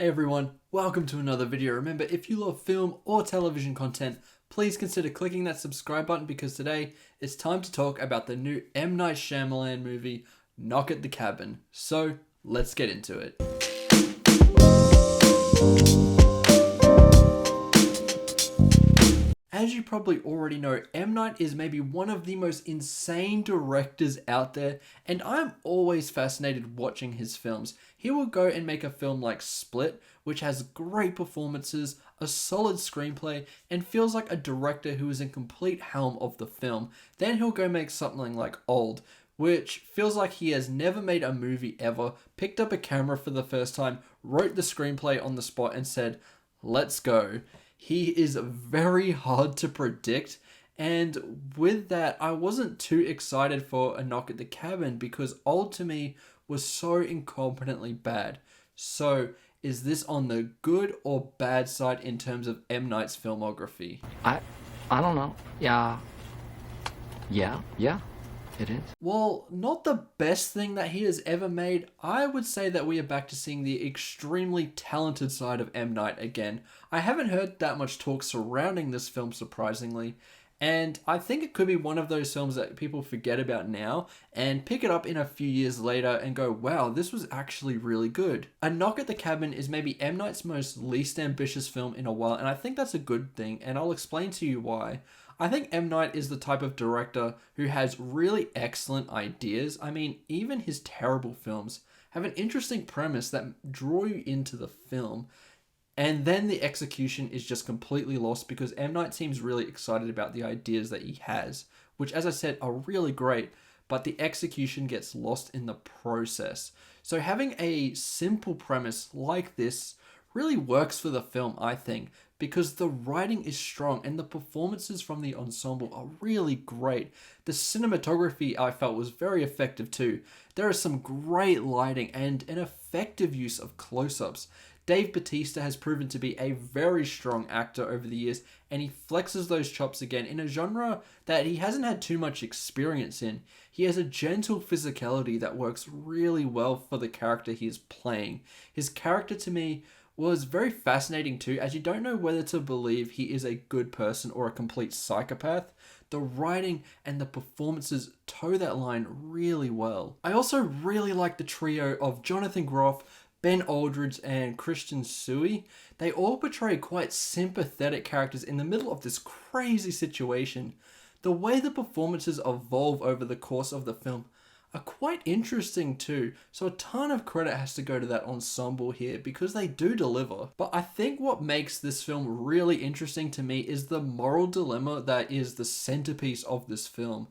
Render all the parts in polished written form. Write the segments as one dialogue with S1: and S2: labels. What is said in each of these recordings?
S1: Hey everyone, welcome to another video. Remember, if you love film or television content, please consider clicking that subscribe button because today it's time to talk about the new M. Night Shyamalan movie, Knock at the Cabin. So, let's get into it. As you probably already know, M. Night is maybe one of the most insane directors out there, and I'm always fascinated watching his films. He will go and make a film like Split, which has great performances, a solid screenplay, and feels like a director who is in complete helm of the film. Then he'll go make something like Old, which feels like he has never made a movie ever, picked up a camera for the first time, wrote the screenplay on the spot, and said, "Let's go." He is very hard to predict, and with that, I wasn't too excited for A Knock at the Cabin because Old to me was so incompetently bad. So, is this on the good or bad side in terms of M. Night's filmography?
S2: I don't know. Yeah, it is.
S1: Well, not the best thing that he has ever made. I would say that we are back to seeing the extremely talented side of M. Night again. I haven't heard that much talk surrounding this film, surprisingly, and I think it could be one of those films that people forget about now and pick it up in a few years later and go, wow, this was actually really good. A Knock at the Cabin is maybe M. Night's most least ambitious film in a while, and I think that's a good thing, and I'll explain to you why. I think M. Night is the type of director who has really excellent ideas. I mean, even his terrible films have an interesting premise that draw you into the film. And then the execution is just completely lost because M. Night seems really excited about the ideas that he has, which, as I said, are really great, but the execution gets lost in the process. So having a simple premise like this really works for the film, I think, because the writing is strong and the performances from the ensemble are really great. The cinematography, I felt, was very effective too. There is some great lighting and an effective use of close-ups. Dave Bautista has proven to be a very strong actor over the years, and he flexes those chops again in a genre that he hasn't had too much experience in. He has a gentle physicality that works really well for the character he is playing. His character, to me, was very fascinating too, as you don't know whether to believe he is a good person or a complete psychopath. The writing and the performances toe that line really well. I also really like the trio of Jonathan Groff, Ben Aldridge, and Christian Sui. They all portray quite sympathetic characters in the middle of this crazy situation. The way the performances evolve over the course of the film are quite interesting too, so a ton of credit has to go to that ensemble here because they do deliver. But I think what makes this film really interesting to me is the moral dilemma that is the centerpiece of this film.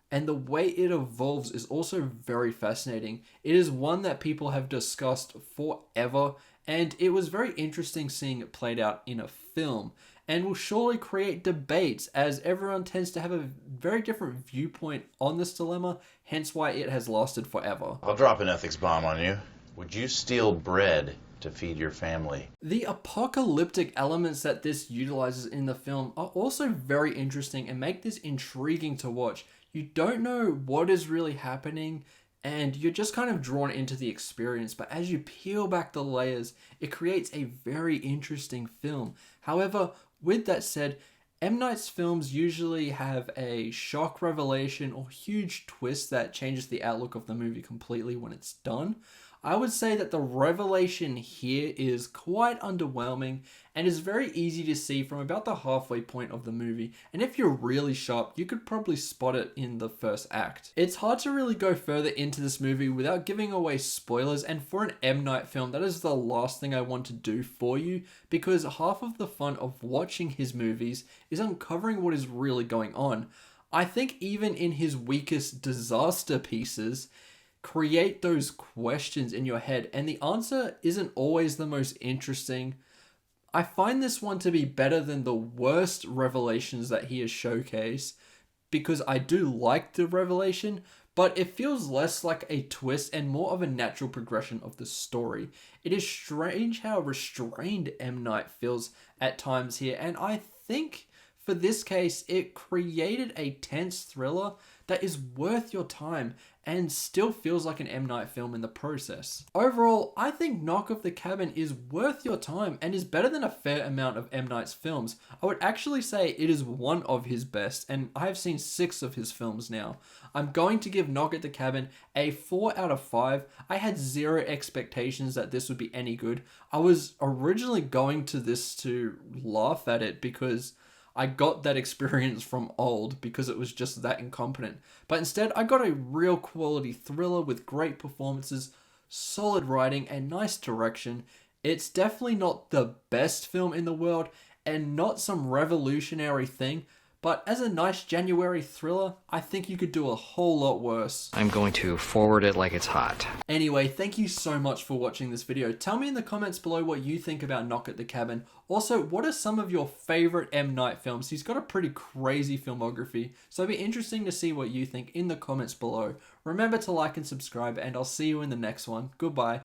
S1: And the way it evolves is also very fascinating. It is one that people have discussed forever, and it was very interesting seeing it played out in a film, and will surely create debates as everyone tends to have a very different viewpoint on this dilemma, hence why it has lasted forever.
S3: I'll drop an ethics bomb on you. Would you steal bread to feed your family?
S1: The apocalyptic elements that this utilizes in the film are also very interesting and make this intriguing to watch. You don't know what is really happening, and you're just kind of drawn into the experience, but as you peel back the layers, it creates a very interesting film. However, with that said, M. Night's films usually have a shock revelation or huge twist that changes the outlook of the movie completely when it's done. I would say that the revelation here is quite underwhelming and is very easy to see from about the halfway point of the movie, and if you're really sharp, you could probably spot it in the first act. It's hard to really go further into this movie without giving away spoilers, and for an M. Night film, that is the last thing I want to do for you, because half of the fun of watching his movies is uncovering what is really going on. I think even in his weakest disaster pieces, create those questions in your head, and the answer isn't always the most interesting. I find this one to be better than the worst revelations that he has showcased, because I do like the revelation, but it feels less like a twist and more of a natural progression of the story. It is strange how restrained M. Night feels at times here, and I think for this case, it created a tense thriller that is worth your time and still feels like an M. Night film in the process. Overall, I think Knock at the Cabin is worth your time and is better than a fair amount of M. Night's films. I would actually say it is one of his best, and I have seen 6 of his films now. I'm going to give Knock at the Cabin a 4 out of 5. I had zero expectations that this would be any good. I was originally going to this to laugh at it because I got that experience from Old because it was just that incompetent. But instead, I got a real quality thriller with great performances, solid writing, and nice direction. It's definitely not the best film in the world and not some revolutionary thing, but as a nice January thriller, I think you could do a whole lot worse.
S2: I'm going to forward it like it's hot.
S1: Anyway, thank you so much for watching this video. Tell me in the comments below what you think about Knock at the Cabin. Also, what are some of your favorite M. Night films? He's got a pretty crazy filmography, so it'd be interesting to see what you think in the comments below. Remember to like and subscribe, and I'll see you in the next one. Goodbye.